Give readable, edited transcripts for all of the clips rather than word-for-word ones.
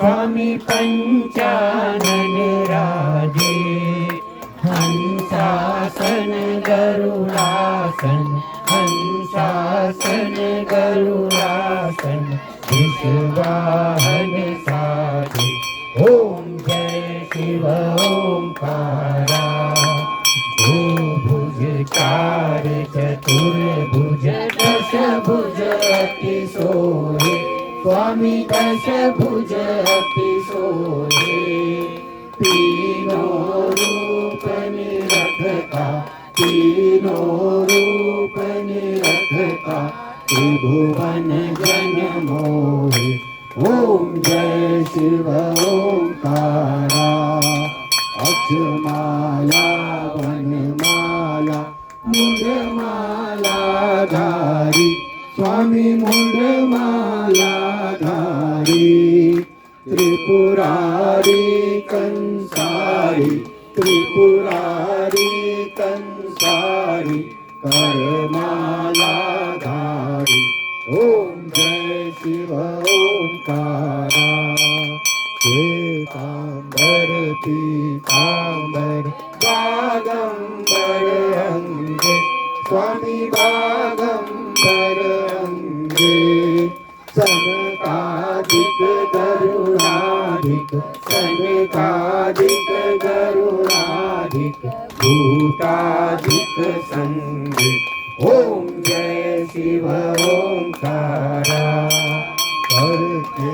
स्वामी पंचानन राजे हंसासन गरुडासन हंसासन गरुडासन विश्ववाहन साजे ओम जय शिव ओंकारा भुज चार चतुर्भुज दशभुज अति सोहे स्वामी दशभुज अति सोहे तीनों रूप निरखता तीनों रूप निरखता त्रिभुवन जन मोहे ओम जय शिव ओंकारा अक्षमाला वनमाला मुंडमाला धारी स्वामी मुंडमाला धारी त्रिपुरारी कंसारी त्रिपुरारी कंसारी करमाला धारी ओम जय शिव ओंकारा श्वेतांबर पीतांबर बागंबर अंगे स्वामी बागंबर अंगे सनकादिक गरुडाधिक सनकादिक गरुडाधिक भूताधिक संगे ओम जय शिव ओंकारा करते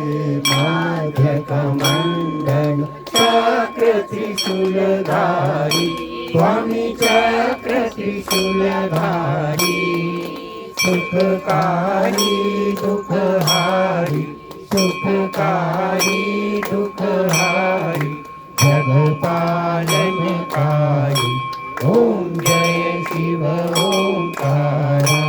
माध्य कमंडल चक्र त्रिशूलधारी स्वामी चक्र त्रिशूलधारी सुखकारी दुखहारी सुखकारी दुखहारी जगपालनकारी ओम जय शिव ओंकारा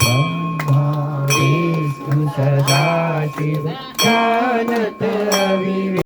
ब्रह्मा विष्णु सदाशिव जानत अविवेक